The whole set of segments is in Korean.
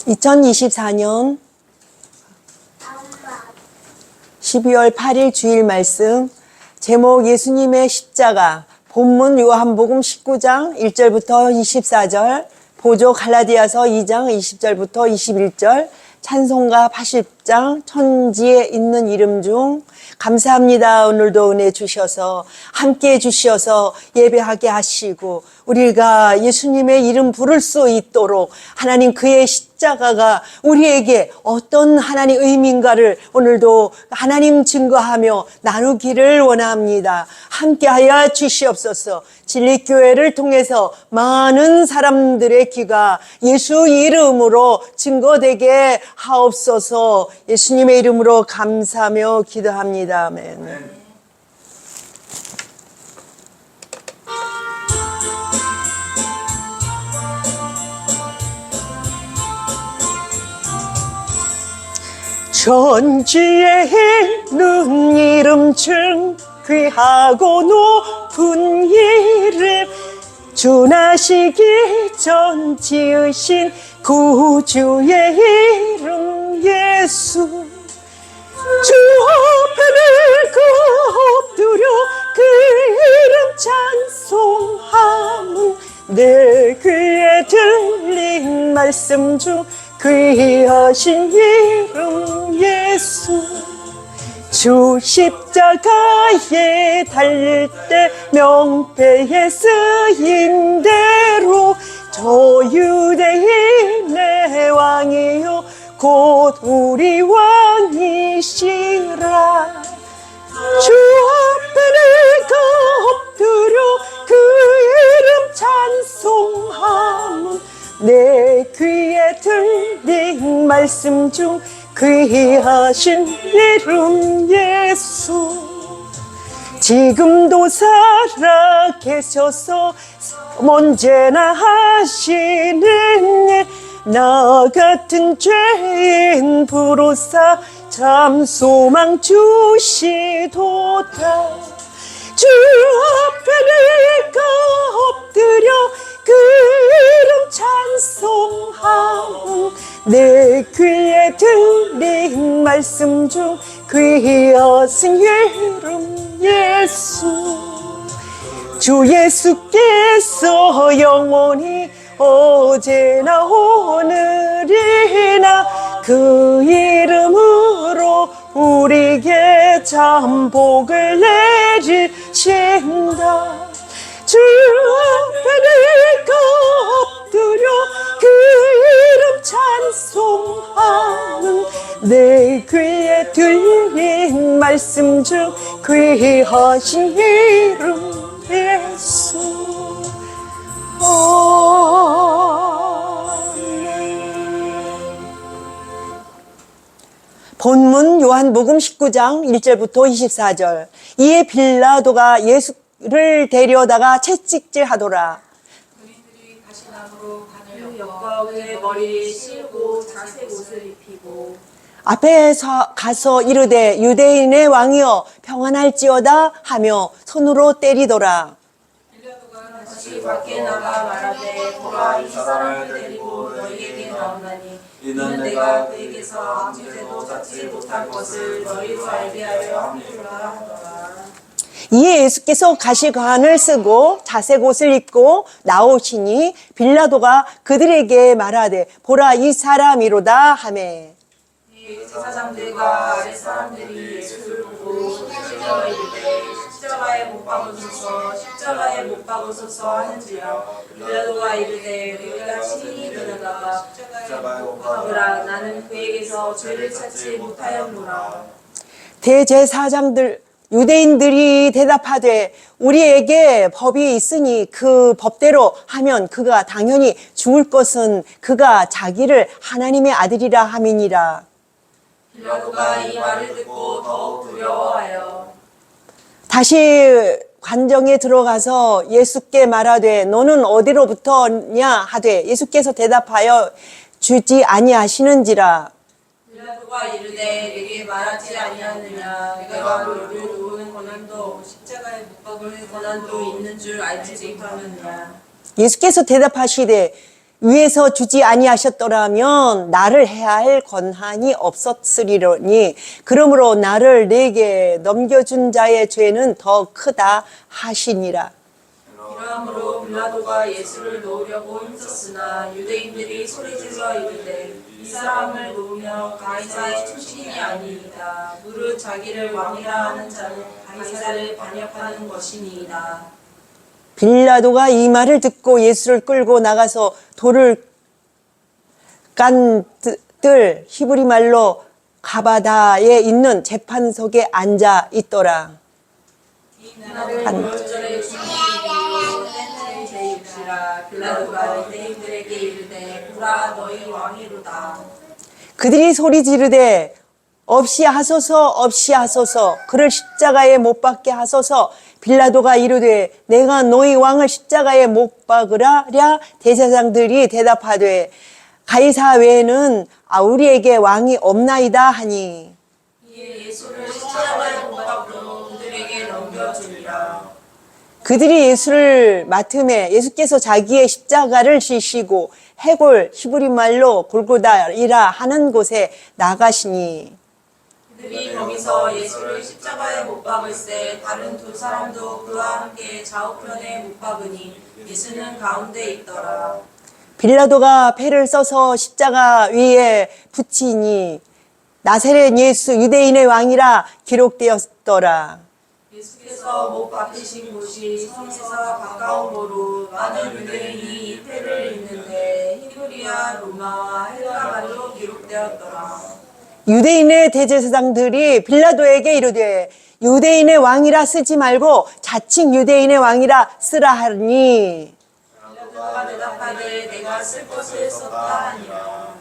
2024년 12월 8일 주일 말씀, 제목 예수님의 십자가, 본문 요한복음 19장 1절부터 24절, 보조 갈라디아서 2장 20절부터 21절, 찬송가 80장 천지에 있는 이름 중. 감사합니다. 오늘도 은혜 주셔서 함께 해주셔서 예배하게 하시고 우리가 예수님의 이름 부를 수 있도록 하나님 그의 십자가가 우리에게 어떤 하나님 의미인가를 오늘도 하나님 증거하며 나누기를 원합니다. 함께하여 주시옵소서. 진리교회를 통해서 많은 사람들의 귀가 예수 이름으로 증거되게 하옵소서. 예수님의 이름으로 감사하며 기도합니다. 아멘. 천지에 있는 이름 중 귀하고 높은 이름, 주나시기 전 지으신 구주의 이름 예수. 주 앞에 내가 엎드려 그 이름 찬송함은 내 귀에 들린 말씀 중 귀하신 이름 예수. 주 십자가에 달릴 때 명패에 쓰인 대로 저 유대인의 왕이요 곧 우리 왕이시라. 주 앞에 내가 엎드려 그 이름 찬송함은 내 귀에 들린 말씀 중 귀하신 이름 예수. 지금도 살아 계셔서 언제나 하시는 일, 나 같은 죄인 부르사 참 소망 주시도다. 주 앞에 내가 엎드려 그 이름 찬송함은 내 귀에 들린 말씀 중 귀하신 이름 예수. 주 예수께서 영원히 어제나 오늘이나 그 이름으로 우리에게 참 복을 내리신다. 주 앞에 내가 엎드려 그 이름 찬송함은 내 귀에 들린 말씀 중 귀하신 이름 예수. 본문 요한복음 19장 1절부터 24절. 이에 빌라도가 예수를 데려다가 채찍질하더라. 그리스도이 가시나무로 관을 엮어 그의 머리에 씌우고 자색 옷을 입히고 앞에서 가서 이르되 유대인의 왕이여 평안할지어다 하며 손으로 때리더라. 빌라도가 다시 밖에 나가 말하되 보라 이 사람을 데리고 너희에게 나오나니 이는 내가 그에게서 아무 죄도 찾지 못한 것을 너희로 알게 하려 함이라 하더라. 이에 예수께서 가시관을 쓰고 자색 옷을 입고 나오시니 빌라도가 그들에게 말하되 보라 이 사람이로다 하매 제사장들과 아랫 사람들이 예수를 보고 찔러 이르되 십자가에 못 박으소서 십자가에 못 박으소서 하는지라. 빌라도가 이르되 너희가 친히 데려다가 십자가에 못 박으라. 나는 그에게서 죄를 찾지 못하였노라. 대제사장들 유대인들이 대답하되 우리에게 법이 있으니 그 법대로 하면 그가 당연히 죽을 것은 그가 자기를 하나님의 아들이라 함이니라. 빌라도가 이 말을 듣고 더욱 두려워하여 다시 관정에 들어가서 예수께 말하되 너는 어디로부터냐 하되 예수께서 대답하여 주지 아니하시는지라. 빌라도가 이르되 내게 말하지 아니하느냐. 내가 너를 놓는 권한도 십자가에 못 박을 권한도 있는 줄 알지 못하느냐. 예수께서 대답하시되 위에서 주지 아니하셨더라면 나를 해야 할 권한이 없었으리로니 그러므로 나를 내게 넘겨준 자의 죄는 더 크다 하시니라. 이러므로 빌라도가 예수를 놓으려고 힘썼으나 유대인들이 소리질러 이르되 이 사람을 놓으면 가이사의 출신이 아니이다. 무릇 자기를 왕이라 하는 자는 가이사를 반역하는 것이니이다. 빌라도가 이 말을 듣고 예수를 끌고 나가서 돌을 깐 뜰 히브리 말로 가바다에 있는 재판석에 앉아 있더라. 이날을 유월절에 주님이로 떼는 제6시라. 빌라도가 유대인들에게 이르되 보라 너희 왕이로다. 그들이 소리 지르되 없이 하소서 없이 하소서 그를 십자가에 못 박게 하소서. 빌라도가 이르되 내가 너희 왕을 십자가에 못 박으라랴. 대제사장들이 대답하되 가이사 외에는 우리에게 왕이 없나이다 하니 이에 예수를 십자가에 못 박고 그들에게 넘겨주니라. 그들이 예수를 맡음에 예수께서 자기의 십자가를 지시고 해골 히브리 말로 골고다이라 하는 곳에 나가시니 그들이 거기서 예수를 십자가에 못 박을새 다른 두 사람도 그와 함께 좌우편에 못 박으니 예수는 가운데 있더라. 빌라도가 패를 써서 십자가 위에 붙이니 나사렛 예수 유대인의 왕이라 기록되었더라. 예수께서 못 박히신 곳이 성에서 가까운 거로 많은 유대인이 이 패를 읽는데 히브리와 로마와 헬라말로 기록되었더라. 유대인의 대제사장들이 빌라도에게 이르되 유대인의 왕이라 쓰지 말고 자칭 유대인의 왕이라 쓰라 하니 빌라도가 대답하되 내가 쓸 것을 썼다 하니라.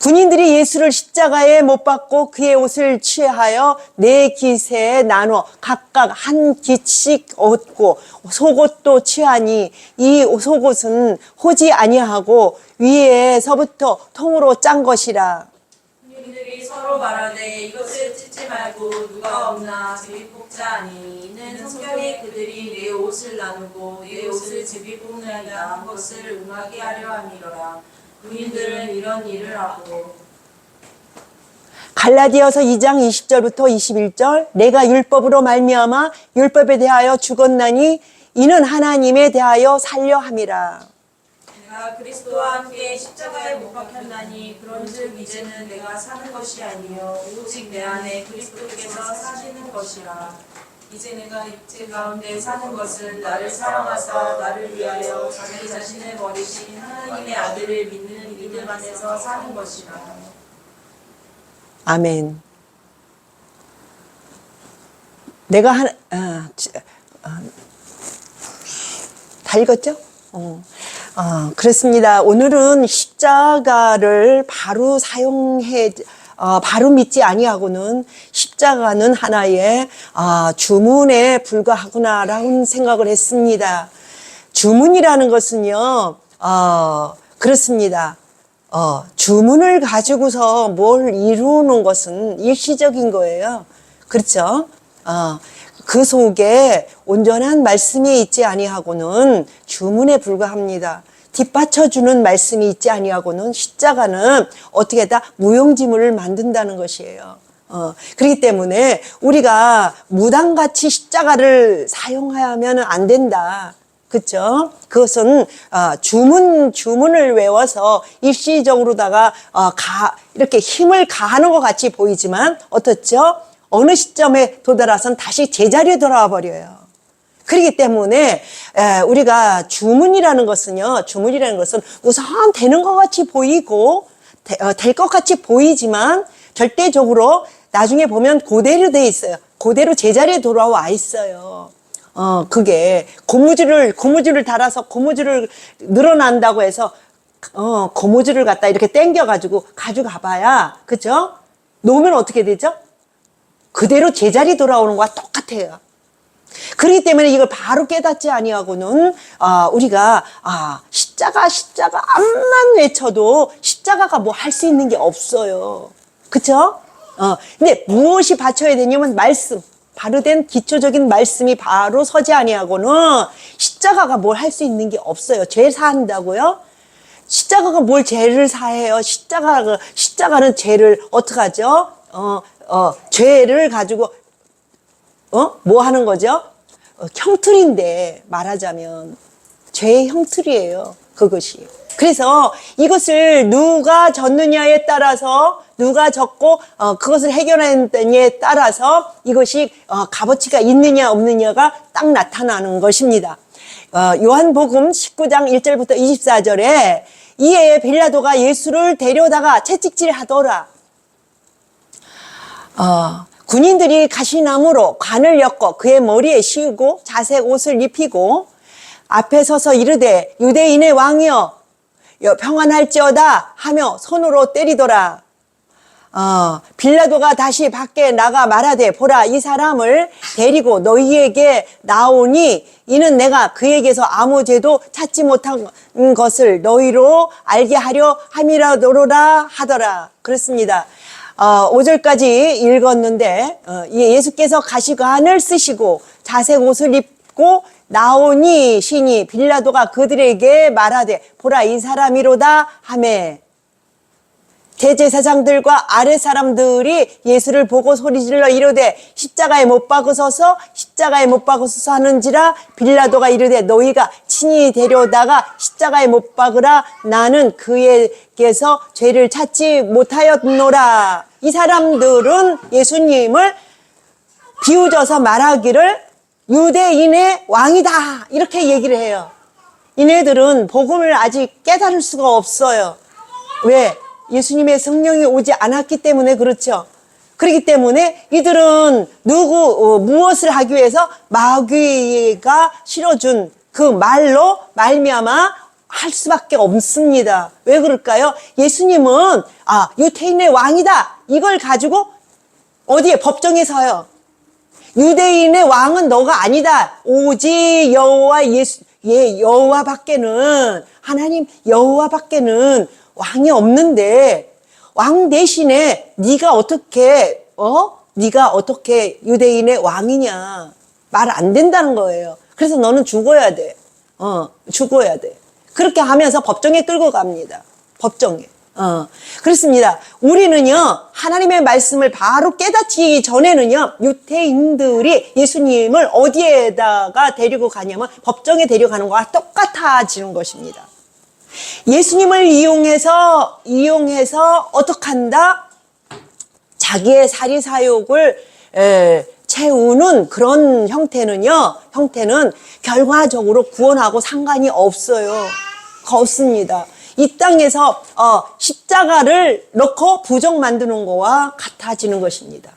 군인들이 예수를 십자가에 못 박고 그의 옷을 취하여 네 깃에 나눠 각각 한 깃씩 얻고 속옷도 취하니 이 속옷은 호지 아니하고 위에서부터 통으로 짠 것이라. 군인들이 서로 말하되 이것을 찢지 말고 누가 없나 제비 뽑자 하니 이는 성경에 그들이 내 옷을 나누고 내 옷을 제비 뽑느니라 한 것을 응하게 하려 함이로라. 군인들은 이런 일을 하고 갈라디아서 2장 20절부터 21절 내가 율법으로 말미암아 율법에 대하여 죽었나니 이는 하나님에 대하여 살려 함이라. 내가 그리스도와 함께 십자가에 못 박혔나니 그런즉 이제는 내가 사는 것이 아니요 오직 내 안에 그리스도께서 사시는 것이라. 이제 내가 육체 가운데 사는 것은 나를 사랑하사 나를 위하여 자기 자신을 버리신 하나님의 아들을 믿는 믿음 안에서 사는 것이라. 아멘. 내가 다 읽었죠? 그렇습니다. 오늘은 십자가를 바로 바로 믿지 아니하고는 십자가는 하나의 주문에 불과하구나라는 생각을 했습니다. 주문이라는 것은요, 그렇습니다. 주문을 가지고서 뭘 이루는 것은 일시적인 거예요. 그렇죠? 그 속에 온전한 말씀이 있지 아니하고는 주문에 불과합니다. 뒷받쳐주는 말씀이 있지 아니하고는 십자가는 어떻게 다 무용지물을 만든다는 것이에요. 그렇기 때문에 우리가 무당같이 십자가를 사용하면 안 된다. 그렇죠? 그것은 주문을 외워서 일시적으로다가 이렇게 힘을 가하는 것 같이 보이지만 어떻죠? 어느 시점에 도달해서는 다시 제자리에 돌아와 버려요. 그렇기 때문에 우리가 주문이라는 것은 우선 되는 것 같이 보이고 될 것 같이 보이지만 절대적으로 나중에 보면 그대로 돼 있어요. 그대로 제자리에 돌아와 있어요. 그게 고무줄을 달아서 고무줄을 늘어난다고 해서 고무줄을 갖다 이렇게 당겨가지고 가져가봐야 그죠? 놓으면 어떻게 되죠? 그대로 제자리 돌아오는 거와 똑같아요. 그렇기 때문에 이걸 바로 깨닫지 아니하고는 우리가 십자가 암만 외쳐도 십자가가 뭐 할 수 있는 게 없어요. 그렇죠? 근데 무엇이 받쳐야 되냐면 말씀. 바로 된 기초적인 말씀이 바로 서지 아니하고는 십자가가 뭘 할 수 있는 게 없어요. 죄 사한다고요? 십자가가 뭘 죄를 사해요? 십자가는 죄를 어떡하죠? 죄를 가지고, 뭐 하는 거죠? 형틀인데, 말하자면. 죄의 형틀이에요. 그것이. 그래서 이것을 누가 졌느냐에 따라서, 누가 졌고, 그것을 해결했느냐에 따라서 이것이 값어치가 있느냐, 없느냐가 딱 나타나는 것입니다. 요한복음 19장 1절부터 24절에 이에 빌라도가 예수를 데려다가 채찍질 하더라. 군인들이 가시나무로 관을 엮어 그의 머리에 씌우고 자색 옷을 입히고 앞에 서서 이르되 유대인의 왕이여 평안할지어다 하며 손으로 때리더라. 빌라도가 다시 밖에 나가 말하되 보라 이 사람을 데리고 너희에게 나오니 이는 내가 그에게서 아무 죄도 찾지 못한 것을 너희로 알게 하려 함이라도로라 하더라. 그렇습니다. 5절까지 읽었는데 예수께서 가시관을 쓰시고 자색 옷을 입고 나오니 시니 빌라도가 그들에게 말하되 보라 이 사람이로다 하매 대제사장들과 아랫 사람들이 예수를 보고 소리질러 이르되 십자가에 못 박으소서 십자가에 못 박으소서 하는지라 빌라도가 이르되 너희가 친히 데려다가 십자가에 못 박으라 나는 그에게서 죄를 찾지 못하였노라. 이 사람들은 예수님을 비웃어서 말하기를 유대인의 왕이다 이렇게 얘기를 해요. 이네들은 복음을 아직 깨달을 수가 없어요. 왜? 예수님의 성령이 오지 않았기 때문에 그렇죠. 그렇기 때문에 이들은 무엇을 하기 위해서 마귀가 실어준 그 말로 말미암아 할 수밖에 없습니다. 왜 그럴까요? 예수님은 유대인의 왕이다 이걸 가지고 어디에 법정에 서요. 유대인의 왕은 너가 아니다. 오직 여호와 여호와밖에는 하나님 여호와밖에는 왕이 없는데 왕 대신에 네가 어떻게 유대인의 왕이냐 말 안 된다는 거예요. 그래서 너는 죽어야 돼. 죽어야 돼. 그렇게 하면서 법정에 끌고 갑니다. 법정에. 그렇습니다. 우리는요, 하나님의 말씀을 바로 깨닫기 전에는요, 유대인들이 예수님을 어디에다가 데리고 가냐면 법정에 데려가는 거와 똑같아지는 것입니다. 예수님을 이용해서 어떻게 한다? 자기의 사리사욕을 채우는 그런 형태는 결과적으로 구원하고 상관이 없어요. 없습니다. 이 땅에서 십자가를 넣고 부적 만드는 거와 같아지는 것입니다.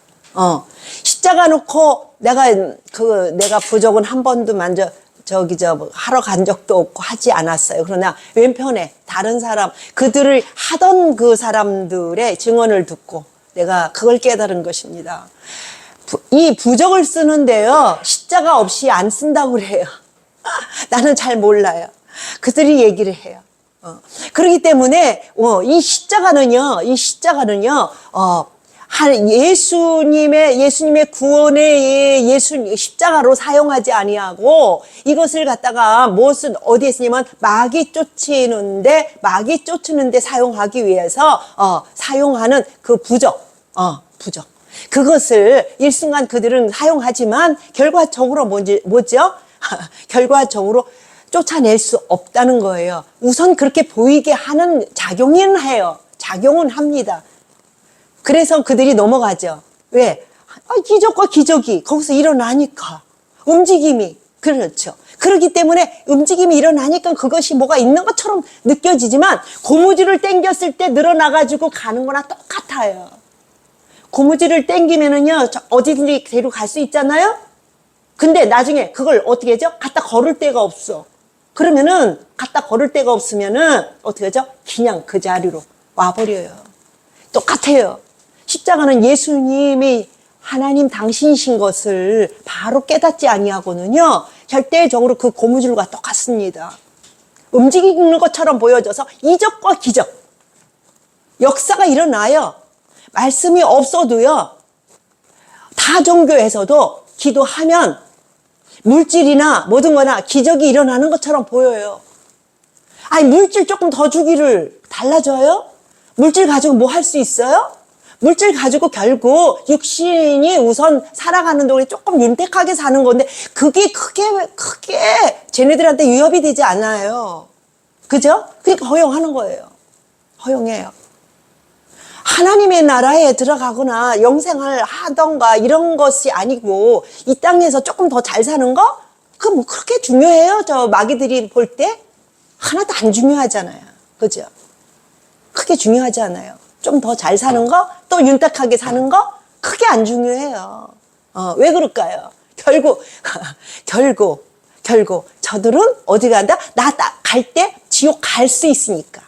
십자가 놓고 내가 부적은 한 번도 하러 간 적도 없고 하지 않았어요. 그러나 왼편에 다른 사람, 그들을 하던 그 사람들의 증언을 듣고 내가 그걸 깨달은 것입니다. 이 부적을 쓰는데요, 십자가 없이 안 쓴다고 그래요. 나는 잘 몰라요. 그들이 얘기를 해요. 그렇기 때문에 이 십자가는요, 예수님의 구원의 십자가로 사용하지 아니하고 이것을 갖다가 어디에 쓰냐면 마귀 쫓는데 사용하기 위해서 사용하는 그 부적. 그것을 일순간 그들은 사용하지만 결과적으로 뭐죠? 결과적으로 쫓아낼 수 없다는 거예요. 우선 그렇게 보이게 하는 작용은 해요. 작용은 합니다. 그래서 그들이 넘어가죠. 왜? 기적과 기적이 거기서 일어나니까. 움직임이. 그렇죠. 그렇기 때문에 움직임이 일어나니까 그것이 뭐가 있는 것처럼 느껴지지만 고무줄을 당겼을 때 늘어나가지고 가는 거나 똑같아요. 고무줄을 당기면은요, 어디든지 데려갈 수 있잖아요? 근데 나중에 그걸 어떻게 하죠? 갖다 걸을 데가 없어. 그러면은, 갖다 걸을 데가 없으면은, 어떻게 하죠? 그냥 그 자리로 와버려요. 똑같아요. 십자가는 예수님이 하나님 당신이신 것을 바로 깨닫지 아니하고는요, 절대적으로 그 고무줄과 똑같습니다. 움직이는 것처럼 보여져서 이적과 기적, 역사가 일어나요. 말씀이 없어도요, 다 종교에서도 기도하면 물질이나 모든 거나 기적이 일어나는 것처럼 보여요. 아니, 물질 조금 더 주기를 달라져요? 물질 가지고 뭐 할 수 있어요? 물질 가지고 결국 육신이 우선 살아가는 동안에 조금 윤택하게 사는 건데 그게 크게 쟤네들한테 위협이 되지 않아요. 그죠? 그러니까 허용하는 거예요. 허용해요. 하나님의 나라에 들어가거나 영생을 하던가 이런 것이 아니고 이 땅에서 조금 더 잘 사는 거? 그 뭐 그렇게 중요해요? 저 마귀들이 볼 때? 하나도 안 중요하잖아요. 그죠? 크게 중요하지 않아요. 좀 더 잘 사는 거? 또 윤택하게 사는 거? 크게 안 중요해요. 왜 그럴까요? 결국 저들은 어디 간다? 나 갈 때 지옥 갈 수 있으니까.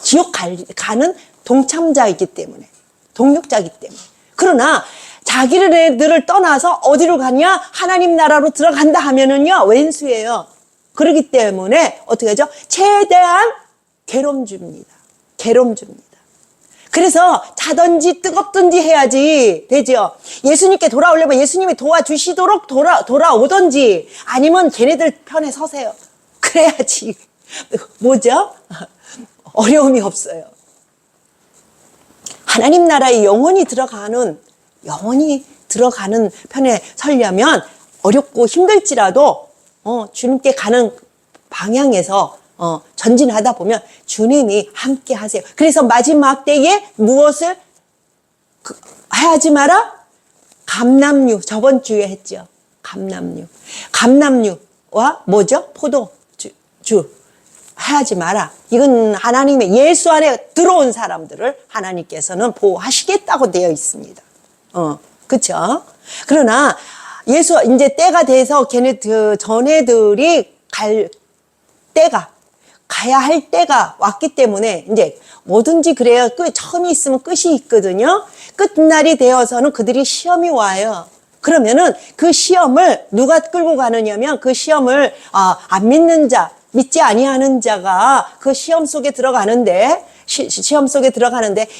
지옥 가는 동참자이기 때문에. 동력자이기 때문에. 그러나 자기들을 떠나서 어디로 가냐? 하나님 나라로 들어간다 하면은요, 왼수예요. 그렇기 때문에 어떻게 하죠? 최대한 괴로움 줍니다. 괴로움 줍니다. 그래서 자든지 뜨겁든지 해야지 되죠. 예수님께 돌아오려면 예수님이 도와주시도록 돌아오든지 아니면 걔네들 편에 서세요. 그래야지. 뭐죠? 어려움이 없어요. 하나님 나라에 영원히 들어가는 편에 서려면 어렵고 힘들지라도 주님께 가는 방향에서 전진하다 보면 주님이 함께 하세요. 그래서 마지막 때에 무엇을 하지 마라? 감람류. 저번 주에 했죠. 감람류와 뭐죠? 포도주. 하지 마라. 이건 하나님의 예수 안에 들어온 사람들을 하나님께서는 보호하시겠다고 되어 있습니다. 그쵸? 그러나 예수 이제 때가 돼서 전애들이 가야 할 때가 왔기 때문에 이제 뭐든지 그래요. 처음이 있으면 끝이 있거든요. 끝날이 되어서는 그들이 시험이 와요. 그러면은 그 시험을 누가 끌고 가느냐면 그 시험을 안 믿는 자, 믿지 아니하는 자가 그 시험 속에 들어가는데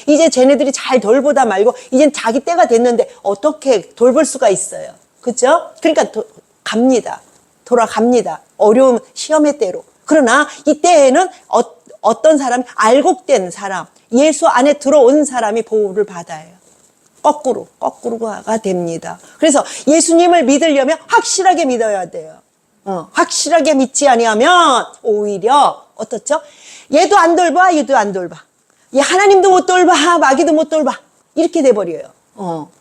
이제 쟤네들이 잘 돌보다 말고 이젠 자기 때가 됐는데 어떻게 돌볼 수가 있어요. 그죠? 그러니까 돌아갑니다. 어려움 시험의 때로. 그러나 이때에는 어떤 사람이 알곡된 사람, 예수 안에 들어온 사람이 보호를 받아요. 거꾸로가 됩니다. 그래서 예수님을 믿으려면 확실하게 믿어야 돼요. 확실하게 믿지 아니하면 오히려 어떻죠? 얘도 안 돌봐. 얘 하나님도 못 돌봐. 마귀도 못 돌봐. 이렇게 돼버려요.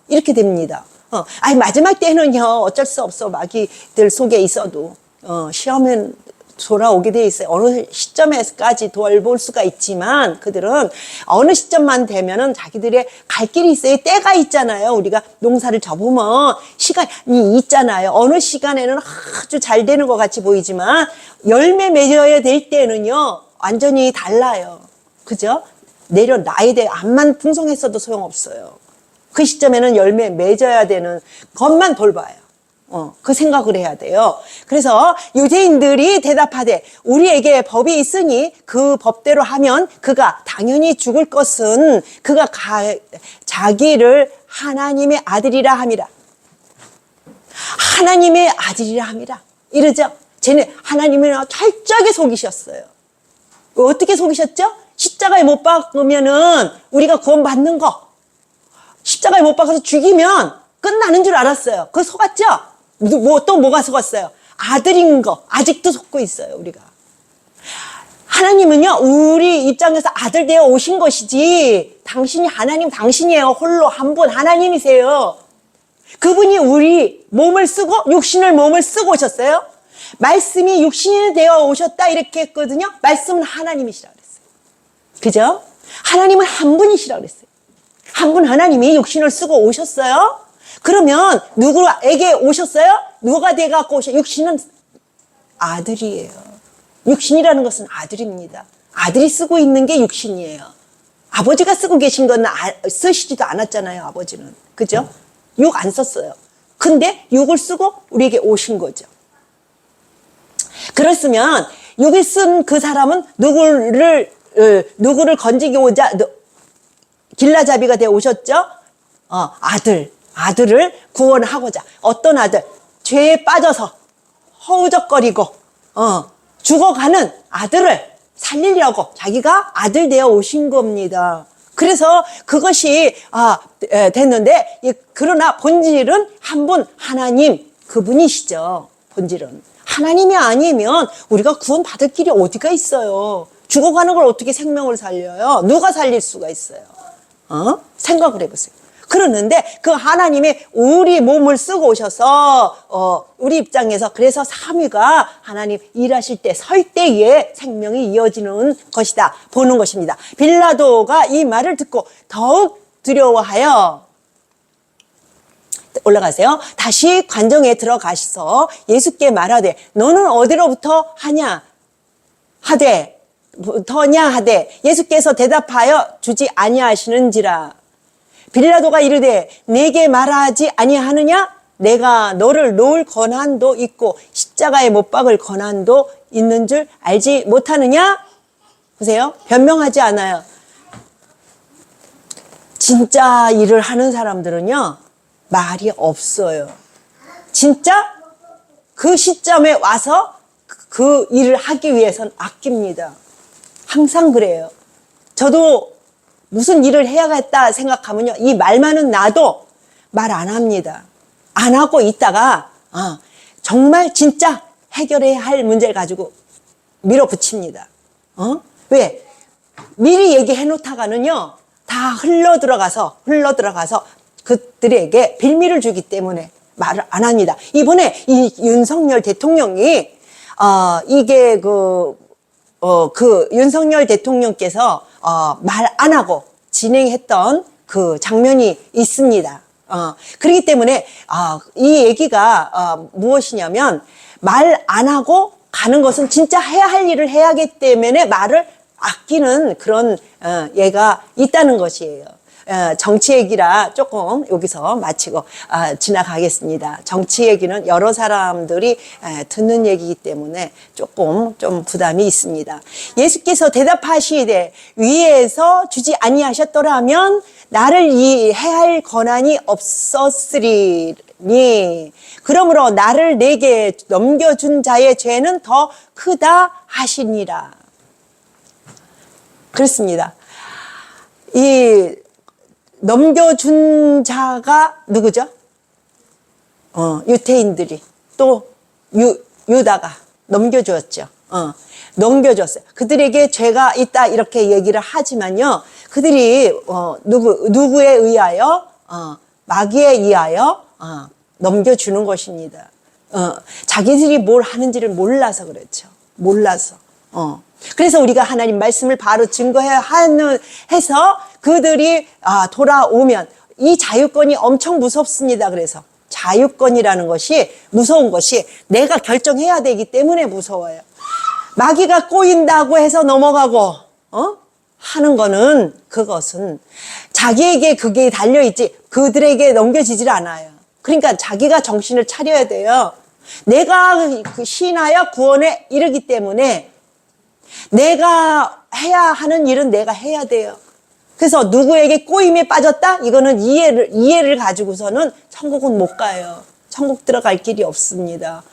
이렇게 됩니다. 마지막 때는요, 어쩔 수 없어. 마귀들 속에 있어도, 시험은 돌아오게 돼 있어요. 어느 시점에까지 돌볼 수가 있지만 그들은 어느 시점만 되면은 자기들의 갈 길이 있어요. 때가 있잖아요. 우리가 농사를 접으면 시간이 있잖아요. 어느 시간에는 아주 잘 되는 것 같이 보이지만 열매 맺어야 될 때는요, 완전히 달라요. 그죠? 나에 대해 암만 풍성했어도 소용없어요. 그 시점에는 열매 맺어야 되는 것만 돌봐요. 그 생각을 해야 돼요. 그래서 유대인들이 대답하되 우리에게 법이 있으니 그 법대로 하면 그가 당연히 죽을 것은 그가 자기를 하나님의 아들이라 함이라. 하나님의 아들이라 함이라. 이러죠. 쟤네 하나님을 철저하게 속이셨어요. 어떻게 속이셨죠? 십자가에 못 박으면은 우리가 구원받는 거. 십자가에 못 박아서 죽이면 끝나는 줄 알았어요. 그거 속았죠? 또 뭐가 속았어요? 아들인 거. 아직도 속고 있어요, 우리가. 하나님은요, 우리 입장에서 아들 되어 오신 것이지, 당신이 하나님 당신이에요. 홀로 한 분 하나님이세요. 그분이 우리 몸을 쓰고, 육신을 몸을 쓰고 오셨어요. 말씀이 육신이 되어 오셨다, 이렇게 했거든요. 말씀은 하나님이시라 그랬어요. 그죠? 하나님은 한 분이시라 그랬어요. 한 분 하나님이 육신을 쓰고 오셨어요. 그러면 누구에게 오셨어요? 누가 돼갖고 오셨어요? 육신은 아들이에요. 육신이라는 것은 아들입니다. 아들이 쓰고 있는 게 육신이에요. 아버지가 쓰고 계신 건 쓰시지도 않았잖아요, 아버지는. 그죠? 육 안 썼어요. 근데 육을 쓰고 우리에게 오신 거죠. 그랬으면 육을 쓴 그 사람은 누구를 건지기 오자 길라잡이가 되어 오셨죠? 아들을 구원하고자. 어떤 아들? 죄에 빠져서 허우적거리고 죽어가는 아들을 살리려고 자기가 아들 되어 오신 겁니다. 그래서 그것이 됐는데, 그러나 본질은 한 분 하나님, 그분이시죠. 본질은 하나님이 아니면 우리가 구원받을 길이 어디가 있어요. 죽어가는 걸 어떻게 생명을 살려요? 누가 살릴 수가 있어요? 생각을 해보세요. 그러는데 그 하나님이 우리 몸을 쓰고 오셔서 우리 입장에서, 그래서 삼위가 하나님 일하실 때, 설 때에 생명이 이어지는 것이다 보는 것입니다. 빌라도가 이 말을 듣고 더욱 두려워하여, 올라가세요. 다시 관정에 들어가셔서 예수께 말하되 너는 어디로부터 하냐 하되 예수께서 대답하여 주지 아니하시는지라. 빌라도가 이르되 내게 말하지 아니하느냐? 내가 너를 놓을 권한도 있고 십자가에 못 박을 권한도 있는 줄 알지 못하느냐? 보세요. 변명하지 않아요. 진짜 일을 하는 사람들은요, 말이 없어요. 진짜 그 시점에 와서 그 일을 하기 위해서는 아낍니다. 항상 그래요. 저도 무슨 일을 해야겠다 생각하면요, 이 말만은 나도 말 안 합니다. 안 하고 있다가 정말 진짜 해결해야 할 문제를 가지고 밀어붙입니다. 왜? 미리 얘기해 놓다가는요, 다 흘러 들어가서 그들에게 빌미를 주기 때문에 말을 안 합니다. 이번에 이 윤석열 대통령이 이게 그 윤석열 대통령께서 말 안 하고 진행했던 그 장면이 있습니다. 그렇기 때문에 이 얘기가 무엇이냐면, 말 안 하고 가는 것은 진짜 해야 할 일을 해야 하기 때문에 말을 아끼는 그런 예가 있다는 것이에요. 정치 얘기라 조금 여기서 마치고 지나가겠습니다. 정치 얘기는 여러 사람들이 듣는 얘기이기 때문에 조금 좀 부담이 있습니다. 예수께서 대답하시되 위에서 주지 아니하셨더라면 나를 이해해야 할 권한이 없었으리니 그러므로 나를 내게 넘겨준 자의 죄는 더 크다 하시니라. 그렇습니다. 이 넘겨준 자가 누구죠? 유태인들이 또 유다가 넘겨주었죠. 넘겨줬어요. 그들에게 죄가 있다 이렇게 얘기를 하지만요, 그들이 누구에 의하여 마귀에 의하여 넘겨주는 것입니다. 자기들이 뭘 하는지를 몰라서 그렇죠. 몰라서. 그래서 우리가 하나님 말씀을 바로 증거해야 해서 그들이 돌아오면, 이 자유권이 엄청 무섭습니다. 그래서 자유권이라는 것이 무서운 것이 내가 결정해야 되기 때문에 무서워요. 마귀가 꼬인다고 해서 넘어가고 하는 거는, 그것은 자기에게 그게 달려있지 그들에게 넘겨지질 않아요. 그러니까 자기가 정신을 차려야 돼요. 내가 신하여 구원에 이르기 때문에 내가 해야 하는 일은 내가 해야 돼요. 그래서 누구에게 꼬임에 빠졌다? 이거는 이해를 가지고서는 천국은 못 가요. 천국 들어갈 길이 없습니다.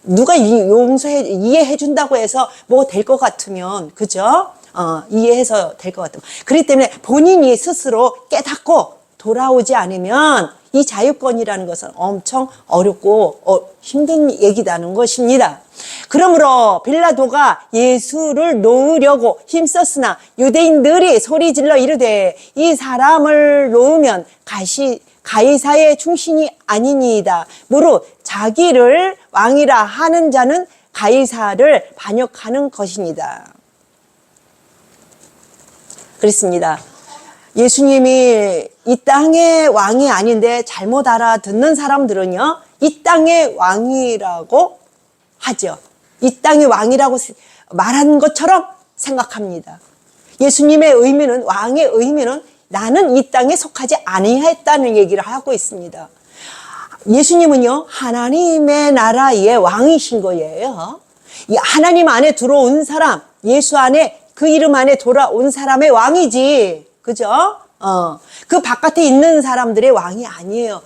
누가 이해해 준다고 해서 뭐 될 것 같으면, 그죠? 이해해서 될 것 같으면. 그렇기 때문에 본인이 스스로 깨닫고 돌아오지 않으면 이 자유권이라는 것은 엄청 어렵고 힘든 얘기라는 것입니다. 그러므로 빌라도가 예수를 놓으려고 힘썼으나 유대인들이 소리질러 이르되 이 사람을 놓으면 가이사의 충신이 아니니이다. 무릇 자기를 왕이라 하는 자는 가이사를 반역하는 것이니다. 그렇습니다. 예수님이 이 땅의 왕이 아닌데 잘못 알아듣는 사람들은요, 이 땅의 왕이라고 하죠. 이 땅의 왕이라고 말한 것처럼 생각합니다. 예수님의 의미는, 왕의 의미는 나는 이 땅에 속하지 아니했다는 얘기를 하고 있습니다. 예수님은요, 하나님의 나라의 왕이신 거예요. 이 하나님 안에 들어온 사람, 예수 안에, 그 이름 안에 돌아온 사람의 왕이지. 그죠? 그 바깥에 있는 사람들의 왕이 아니에요.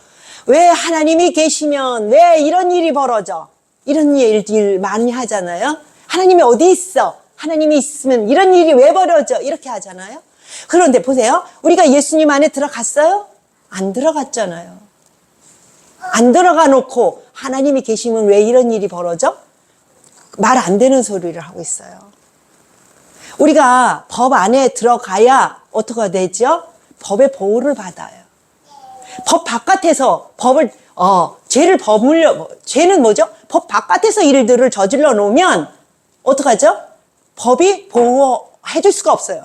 왜 하나님이 계시면 왜 이런 일이 벌어져? 이런 일 많이 하잖아요. 하나님이 어디 있어? 하나님이 있으면 이런 일이 왜 벌어져? 이렇게 하잖아요. 그런데 보세요. 우리가 예수님 안에 들어갔어요? 안 들어갔잖아요. 안 들어가 놓고 하나님이 계시면 왜 이런 일이 벌어져? 말 안 되는 소리를 하고 있어요. 우리가 법 안에 들어가야 어떻게 되죠? 법의 보호를 받아요. 법 바깥에서 죄는 뭐죠? 법 바깥에서 일들을 저질러 놓으면 어떡하죠? 법이 보호해 줄 수가 없어요.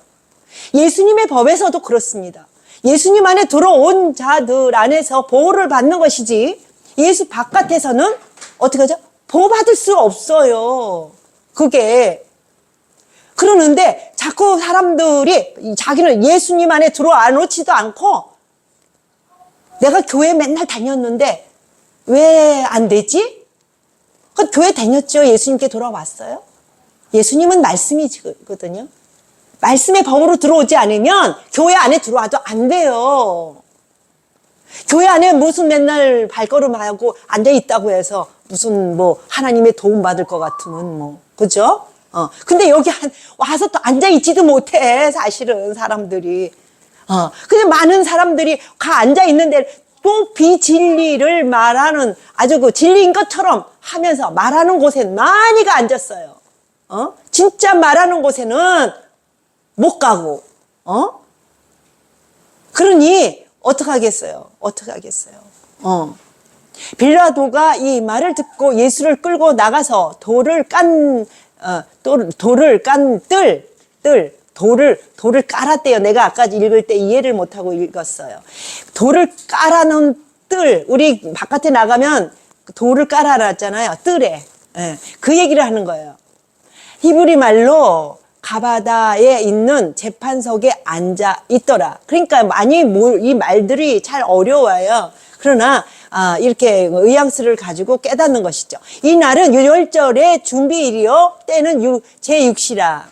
예수님의 법에서도 그렇습니다. 예수님 안에 들어온 자들 안에서 보호를 받는 것이지 예수 바깥에서는 어떻게 하죠? 보호받을 수가 없어요. 그게. 그러는데 자꾸 사람들이 자기는 예수님 안에 들어와 놓지도 않고 내가 교회 맨날 다녔는데 왜 안 되지? 교회 다녔죠. 예수님께 돌아왔어요. 예수님은 말씀이거든요. 말씀의 법으로 들어오지 않으면 교회 안에 들어와도 안 돼요. 교회 안에 무슨 맨날 발걸음하고 앉아있다고 해서 무슨 하나님의 도움 받을 것 같으면 그죠? 근데 여기 와서 또 앉아있지도 못해, 사실은 사람들이. 근데 많은 사람들이 앉아있는데 또 비진리를 말하는 아주 그 진리인 것처럼 하면서 말하는 곳엔 많이가 앉았어요. 진짜 말하는 곳에는 못 가고, 그러니, 어떡하겠어요? 빌라도가 이 말을 듣고 예수를 끌고 나가서 돌을 깔았대요. 내가 아까 읽을 때 이해를 못하고 읽었어요. 돌을 깔아놓은 뜰, 우리 바깥에 나가면 돌을 깔아놨잖아요. 뜰에. 그 얘기를 하는 거예요. 히브리 말로 가바다에 있는 재판석에 앉아 있더라. 그러니까 많이 이 말들이 잘 어려워요. 그러나 이렇게 의향수를 가지고 깨닫는 것이죠. 이 날은 유월절의 준비일이요 때는 제6시라.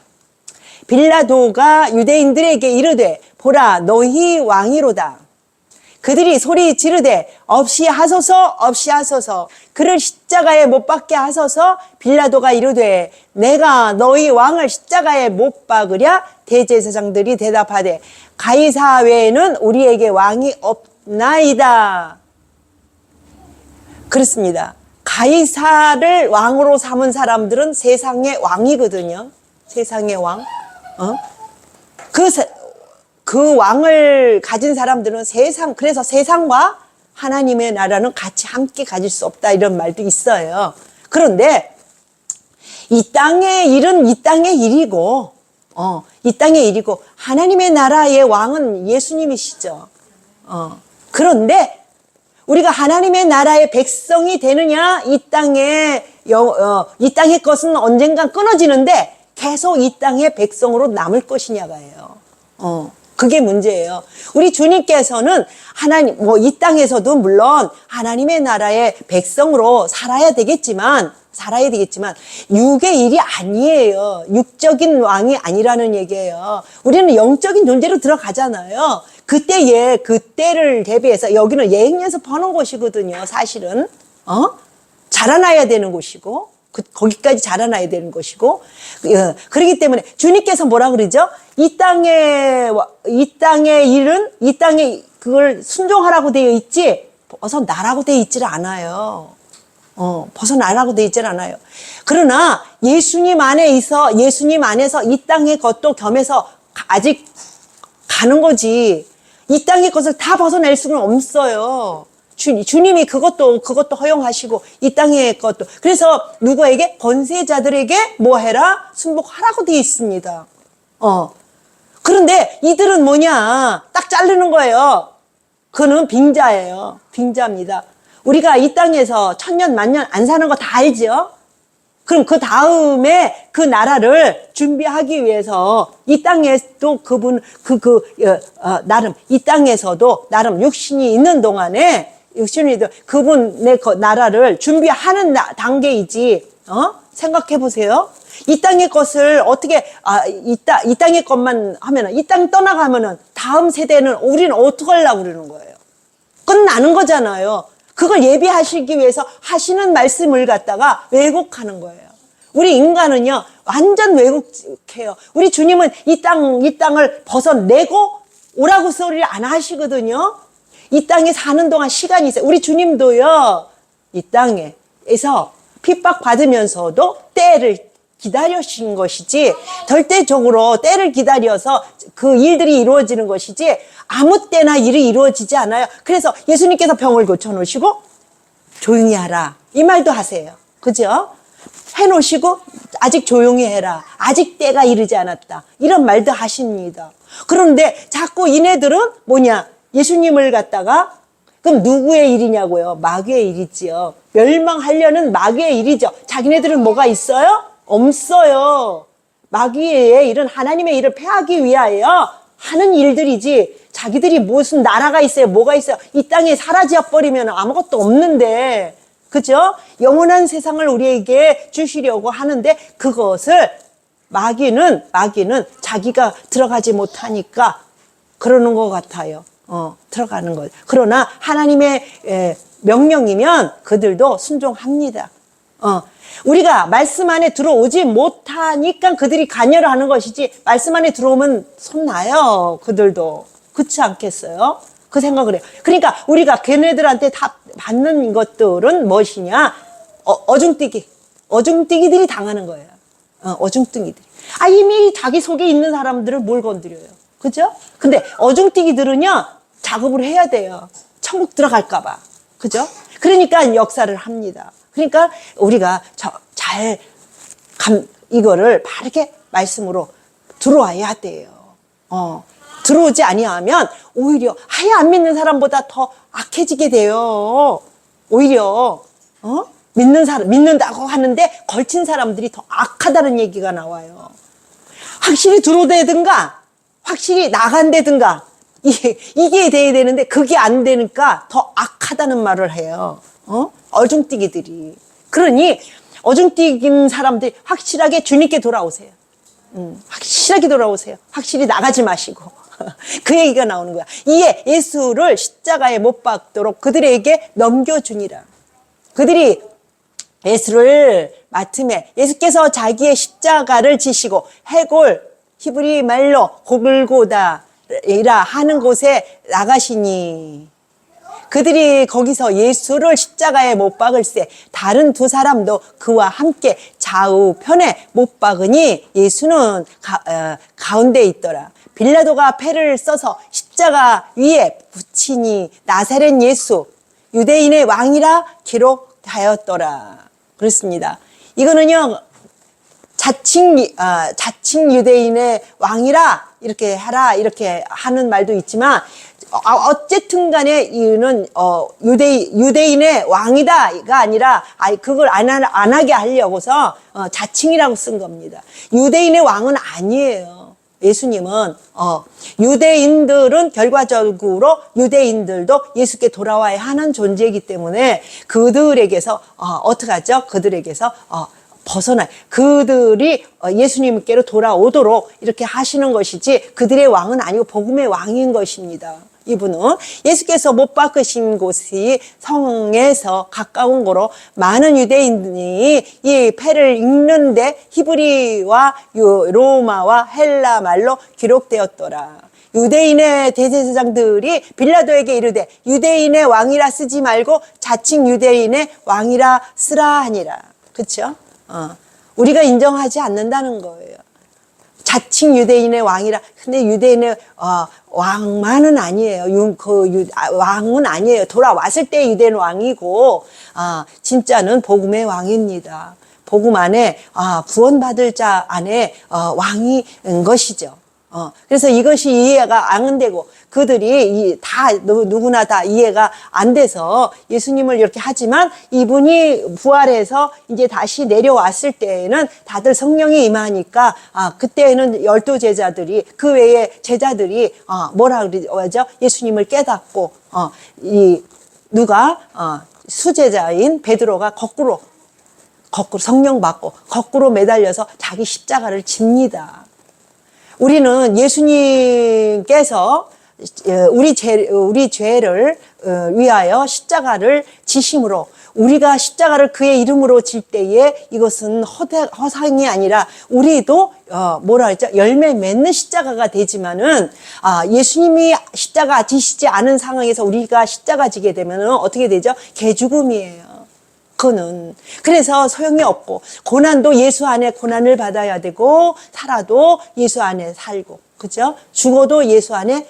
빌라도가 유대인들에게 이르되 보라 너희 왕이로다. 그들이 소리 지르되 없이 하소서 그를 십자가에 못 박게 하소서. 빌라도가 이르되 내가 너희 왕을 십자가에 못 박으랴. 대제사장들이 대답하되 가이사 외에는 우리에게 왕이 없나이다. 그렇습니다. 가이사를 왕으로 삼은 사람들은 세상의 왕이거든요. 세상의 왕. 그 왕을 가진 사람들은 그래서 세상과 하나님의 나라는 같이 함께 가질 수 없다, 이런 말도 있어요. 그런데 이 땅의 일은 이 땅의 일이고, 하나님의 나라의 왕은 예수님이시죠. 그런데 우리가 하나님의 나라의 백성이 되느냐, 이 땅의 것은 언젠간 끊어지는데 계속 이 땅의 백성으로 남을 것이냐가예요. 그게 문제예요. 우리 주님께서는 이 땅에서도 물론 하나님의 나라의 백성으로 살아야 되겠지만, 육의 일이 아니에요. 육적인 왕이 아니라는 얘기예요. 우리는 영적인 존재로 들어가잖아요. 그때를 대비해서 여기는 예행연습 하는 곳이거든요, 사실은. 자라나야 되는 곳이고, 거기까지 자라나야 되는 것이고, 그렇기 때문에 주님께서 뭐라 그러죠? 이 땅의 일은 이 땅에 그걸 순종하라고 되어 있지 벗어나라고 되어 있질 않아요. 벗어나라고 되어 있질 않아요. 그러나 예수님 안에서 이 땅의 것도 겸해서 아직 가는 거지. 이 땅의 것을 다 벗어낼 수는 없어요. 주님이 그것도 허용하시고 이 땅의 것도. 그래서 누구에게? 권세자들에게 뭐 해라? 순복하라고 되어 있습니다. 그런데 이들은 뭐냐? 딱 자르는 거예요. 그는 빙자예요. 빙자입니다. 우리가 이 땅에서 천년 만년 안 사는 거 다 알죠? 그럼 그 다음에 그 나라를 준비하기 위해서 이 땅에도 이 땅에서도 나름 육신이 있는 동안에 그분의 나라를 준비하는 단계이지. 생각해 보세요. 이 땅의 것을 어떻게 이 땅의 것만 하면은, 이 땅 떠나가면은 다음 세대는 우리는 어떻게 하려고 그러는 거예요? 끝나는 거잖아요. 그걸 예비하시기 위해서 하시는 말씀을 갖다가 왜곡하는 거예요. 우리 인간은요, 완전 왜곡해요. 우리 주님은 이 땅을 벗어내고 오라고 소리를 안 하시거든요. 이 땅에 사는 동안 시간이 있어요. 우리 주님도요, 이 땅에서 핍박받으면서도 때를 기다리신 것이지, 절대적으로 때를 기다려서 그 일들이 이루어지는 것이지, 아무 때나 일이 이루어지지 않아요. 그래서 예수님께서 병을 고쳐놓으시고, 조용히 하라. 이 말도 하세요. 그죠? 해놓으시고, 아직 조용히 해라. 아직 때가 이르지 않았다. 이런 말도 하십니다. 그런데 자꾸 이네들은 뭐냐? 예수님을 갖다가, 그럼 누구의 일이냐고요? 마귀의 일이지요. 멸망하려는 마귀의 일이죠. 자기네들은 뭐가 있어요? 없어요. 마귀의 일은 하나님의 일을 패하기 위하여 하는 일들이지, 자기들이 무슨 나라가 있어요? 뭐가 있어요? 이 땅에 사라져 버리면 아무것도 없는데, 그죠? 영원한 세상을 우리에게 주시려고 하는데, 그것을 마귀는 자기가 들어가지 못하니까 그러는 것 같아요. 들어가는 거예요. 그러나 하나님의 명령이면 그들도 순종합니다. 우리가 말씀 안에 들어오지 못하니까 그들이 간여를 하는 것이지, 말씀 안에 들어오면 손나요. 그들도. 그렇지 않겠어요? 그 생각을 해요. 그러니까 우리가 걔네들한테 다 받는 것들은 무엇이냐? 어중뛰기들이 당하는 거예요. 어중뛰기들이. 이미 자기 속에 있는 사람들을 뭘 건드려요. 그죠? 근데 어중뛰기들은요, 작업을 해야 돼요. 천국 들어갈까봐. 그죠? 그러니까 역사를 합니다. 그러니까 우리가 이거를 바르게 말씀으로 들어와야 돼요. 들어오지 아니하면 오히려 아예 안 믿는 사람보다 더 악해지게 돼요. 오히려 믿는다고 하는데 걸친 사람들이 더 악하다는 얘기가 나와요. 확실히 들어오대든가 확실히 나간대든가 이게 돼야 되는데 그게 안 되니까 더 악하다는 말을 해요. 어중뛰기들이. 그러니 어중뛰긴 사람들이 확실하게 주님께 돌아오세요. 확실하게 돌아오세요. 확실히 나가지 마시고. 그 얘기가 나오는 거야. 이에 예수를 십자가에 못 박도록 그들에게 넘겨주니라. 그들이 예수를 맡음에 예수께서 자기의 십자가를 지시고 해골, 히브리 말로 고글고다이라 하는 곳에 나가시니, 그들이 거기서 예수를 십자가에 못 박을새 다른 두 사람도 그와 함께 좌우편에 못 박으니 예수는 가운데 있더라. 빌라도가 패를 써서 십자가 위에 붙이니 나사렛 예수 유대인의 왕이라 기록하였더라. 그렇습니다. 이거는요, 자칭 유대인의 왕이라 이렇게 하라 이렇게 하는 말도 있지만, 어쨌든 간에 이유는 유대인의 왕이다가 아니라 그걸 안 하게 하려고서 자칭이라고 쓴 겁니다. 유대인의 왕은 아니에요. 예수님은 유대인들은 결과적으로 유대인들도 예수께 돌아와야 하는 존재이기 때문에 그들에게서 어떻게 하죠? 그들에게서 벗어나 그들이 예수님께로 돌아오도록 이렇게 하시는 것이지, 그들의 왕은 아니고 복음의 왕인 것입니다. 이분은 예수께서 못 박으신 곳이 성에서 가까운 거로 많은 유대인들이 이 패를 읽는데 히브리와 로마와 헬라 말로 기록되었더라. 유대인의 대제사장들이 빌라도에게 이르되 유대인의 왕이라 쓰지 말고 자칭 유대인의 왕이라 쓰라 하니라. 그렇죠? 우리가 인정하지 않는다는 거예요. 자칭 유대인의 왕이라. 근데 유대인의 왕만은 아니에요. 왕은 아니에요. 돌아왔을 때 유대인 왕이고, 진짜는 복음의 왕입니다. 복음 안에 구원받을 자 안에 왕인 것이죠. 그래서 이것이 이해가 안 되고, 그들이 누구나 다 이해가 안 돼서 예수님을 이렇게 하지만, 이분이 부활해서 이제 다시 내려왔을 때에는 다들 성령이 임하니까, 그때는 12 제자들이, 그 외에 제자들이, 뭐라 그러죠? 예수님을 깨닫고, 수제자인 베드로가 거꾸로 성령 받고, 거꾸로 매달려서 자기 십자가를 집니다. 우리는 예수님께서 우리 죄를 위하여 십자가를 지심으로 우리가 십자가를 그의 이름으로 질 때에 이것은 허상이 아니라 우리도 뭐라 했죠? 열매 맺는 십자가가 되지만은 예수님이 십자가 지시지 않은 상황에서 우리가 십자가 지게 되면은 어떻게 되죠? 개죽음이에요. 그거는 그래서 소용이 없고 고난도 예수 안에 고난을 받아야 되고 살아도 예수 안에 살고 그죠? 죽어도 예수 안에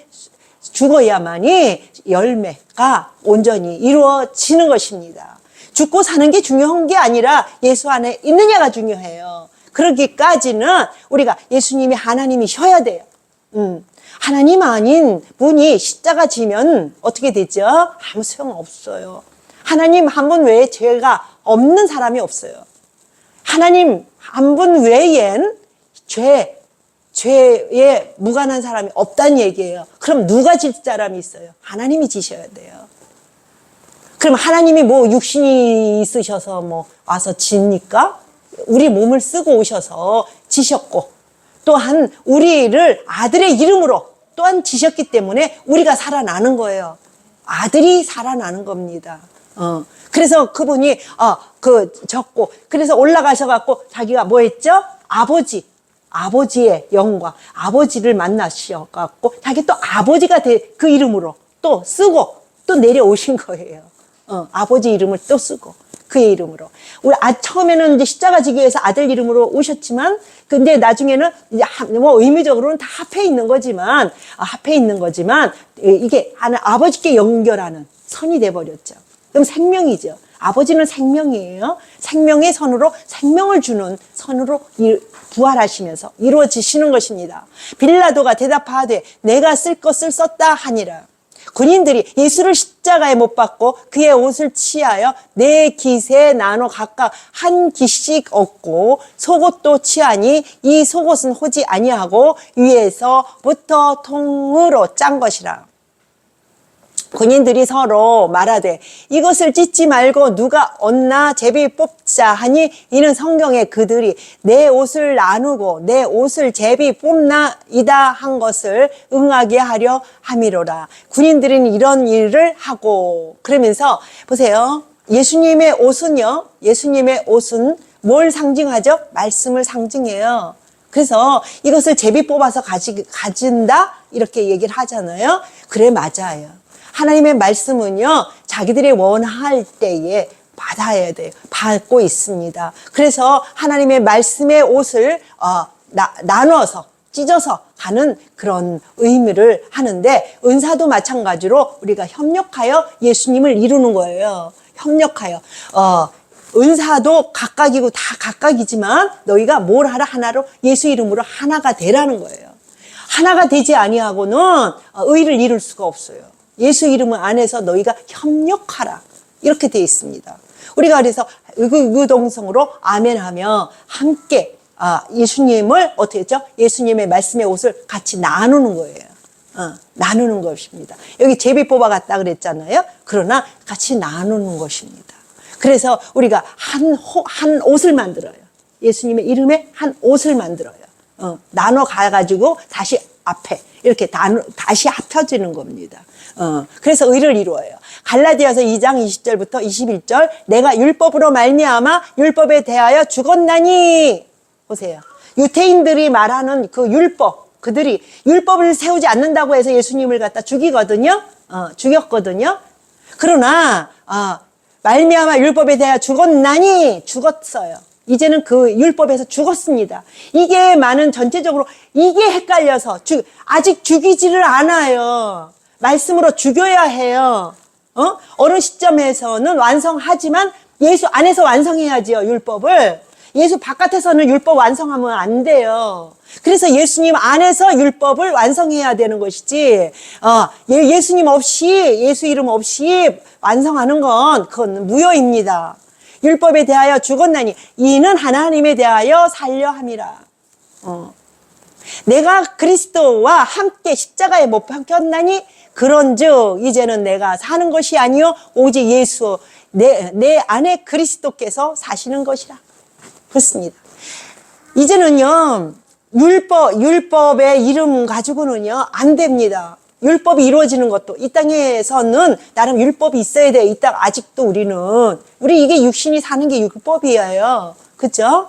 죽어야만이 열매가 온전히 이루어지는 것입니다. 죽고 사는 게 중요한 게 아니라 예수 안에 있느냐가 중요해요. 그러기까지는 우리가 예수님이 하나님이셔야 돼요. 하나님 아닌 분이 십자가 지면 어떻게 되죠? 아무 소용 없어요. 하나님 한 분 외에 죄가 없는 사람이 없어요. 하나님 한 분 외엔 죄에 무관한 사람이 없다는 얘기예요. 그럼 누가 질 사람이 있어요? 하나님이 지셔야 돼요. 그럼 하나님이 뭐 육신이 있으셔서 뭐 와서 집니까? 우리 몸을 쓰고 오셔서 지셨고 또한 우리를 아들의 이름으로 또한 지셨기 때문에 우리가 살아나는 거예요. 아들이 살아나는 겁니다. 그래서 그분이 적고 그래서 올라가셔갖고 자기가 뭐 했죠? 아버지의 영광, 아버지를 만나셔갖고 자기 또 아버지가 그 이름으로 또 쓰고 또 내려오신 거예요. 아버지 이름을 또 쓰고 그의 이름으로. 우리 처음에는 이제 십자가 지기 위해서 아들 이름으로 오셨지만 근데 나중에는 이제 뭐 의미적으로는 다 합해 있는 거지만 이게 아버지께 연결하는 선이 돼 버렸죠. 그럼 생명이죠. 아버지는 생명이에요. 생명의 선으로 생명을 주는 선으로 부활하시면서 이루어지시는 것입니다. 빌라도가 대답하되 내가 쓸 것을 썼다 하니라. 군인들이 예수를 십자가에 못 박고 그의 옷을 취하여 네 깃에 나눠 각각 한 깃씩 얻고 속옷도 취하니 이 속옷은 호지 아니하고 위에서부터 통으로 짠 것이라. 군인들이 서로 말하되 이것을 찢지 말고 누가 얻나 제비 뽑자 하니 이는 성경에 그들이 내 옷을 나누고 내 옷을 제비 뽑나이다 한 것을 응하게 하려 함이로라. 군인들은 이런 일을 하고 그러면서 보세요. 예수님의 옷은 뭘 상징하죠? 말씀을 상징해요. 그래서 이것을 제비 뽑아서 가진다 이렇게 얘기를 하잖아요. 그래 맞아요. 하나님의 말씀은요, 자기들이 원할 때에 받아야 돼요. 받고 있습니다. 그래서 하나님의 말씀의 옷을 나눠서 찢어서 가는 그런 의미를 하는데 은사도 마찬가지로 우리가 협력하여 예수님을 이루는 거예요. 협력하여. 은사도 각각이고 다 각각이지만 너희가 뭘 하라 하나로 예수 이름으로 하나가 되라는 거예요. 하나가 되지 아니하고는 의를 이룰 수가 없어요. 예수 이름 안에서 너희가 협력하라. 이렇게 되어 있습니다. 우리가 그래서 의구동성으로 아멘하며 함께 예수님을 어떻게 했죠? 예수님의 말씀의 옷을 같이 나누는 거예요. 나누는 것입니다. 여기 제비 뽑아갔다 그랬잖아요. 그러나 같이 나누는 것입니다. 그래서 우리가 한 옷을 만들어요. 예수님의 이름에 한 옷을 만들어요. 나눠 가가지고 다시 앞에 이렇게 다시 합쳐지는 겁니다. 그래서 의를 이루어요. 갈라디아서 2장 20절부터 21절 내가 율법으로 말미암아 율법에 대하여 죽었나니 보세요. 유태인들이 말하는 그 율법 그들이 율법을 세우지 않는다고 해서 예수님을 갖다 죽였거든요. 그러나 말미암아 율법에 대하여 죽었나니 죽었어요. 이제는 그 율법에서 죽었습니다. 이게 많은 전체적으로 이게 헷갈려서 아직 죽이지를 않아요. 말씀으로 죽여야 해요. 어느 시점에서는 완성하지만 예수 안에서 완성해야지요. 율법을. 예수 바깥에서는 율법 완성하면 안 돼요. 그래서 예수님 안에서 율법을 완성해야 되는 것이지 예수님 없이 예수 이름 없이 완성하는 건 그건 무효입니다. 율법에 대하여 죽었나니 이는 하나님에 대하여 살려 함이라. 내가 그리스도와 함께 십자가에 못 박혔나니 그런즉 이제는 내가 사는 것이 아니요 오직 예수 내 안에 그리스도께서 사시는 것이라. 그렇습니다. 이제는요 율법의 이름 가지고는요 안 됩니다. 율법이 이루어지는 것도 이 땅에서는 나름 율법이 있어야 돼. 이 땅 아직도 우리 이게 육신이 사는 게 율법이에요. 그죠?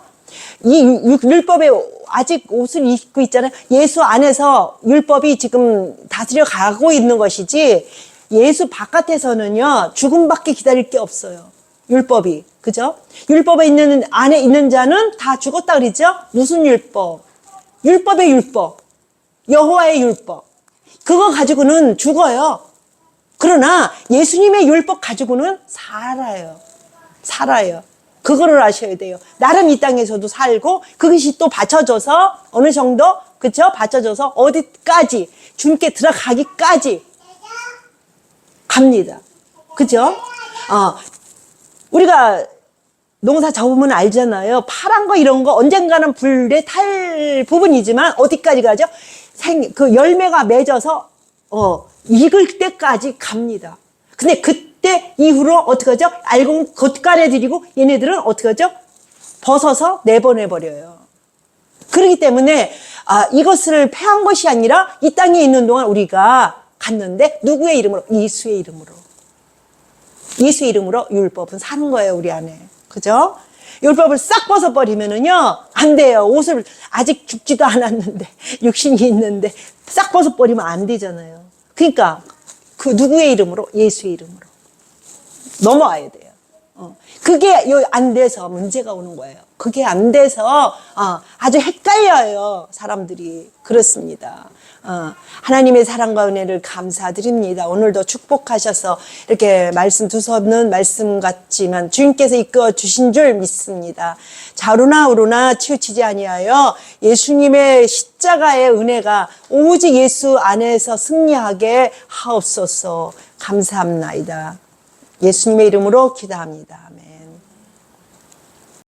이 율법에 아직 옷을 입고 있잖아요. 예수 안에서 율법이 지금 다스려 가고 있는 것이지 예수 바깥에서는요 죽음밖에 기다릴 게 없어요. 율법이. 그죠? 율법에 있는 안에 있는 자는 다 죽었다 그러죠? 무슨 율법? 율법의 율법. 여호와의 율법. 그거 가지고는 죽어요. 그러나 예수님의 율법 가지고는 살아요. 그거를 아셔야 돼요. 나름 이 땅에서도 살고 그것이 또 받쳐져서 어느 정도 그쵸? 받쳐져서 어디까지 주님께 들어가기까지 갑니다. 그죠? 우리가 농사 접으면 알잖아요. 파란 거 이런 거 언젠가는 불에 탈 부분이지만 어디까지 가죠? 그 열매가 맺어서 익을 때까지 갑니다. 근데 그때 이후로 어떻게 하죠? 알고 겉가래들이고 얘네들은 어떻게 하죠? 벗어서 내보내버려요. 그렇기 때문에 이것을 패한 것이 아니라 이 땅에 있는 동안 우리가 갔는데 누구의 이름으로? 예수의 이름으로. 예수의 이름으로 율법은 사는 거예요, 우리 안에. 그죠? 율법을 싹 벗어버리면은요, 안 돼요. 옷을 아직 죽지도 않았는데, 육신이 있는데, 싹 벗어버리면 안 되잖아요. 그러니까, 그 누구의 이름으로? 예수의 이름으로. 넘어와야 돼요. 그게 안 돼서 문제가 오는 거예요. 그게 안 돼서, 아주 헷갈려요. 사람들이. 그렇습니다. 하나님의 사랑과 은혜를 감사드립니다. 오늘도 축복하셔서 이렇게 말씀 두서없는 말씀 같지만 주님께서 이끌어 주신 줄 믿습니다. 자루나 우루나 치우치지 아니하여 예수님의 십자가의 은혜가 오직 예수 안에서 승리하게 하옵소서. 감사합나이다. 예수님의 이름으로 기도합니다.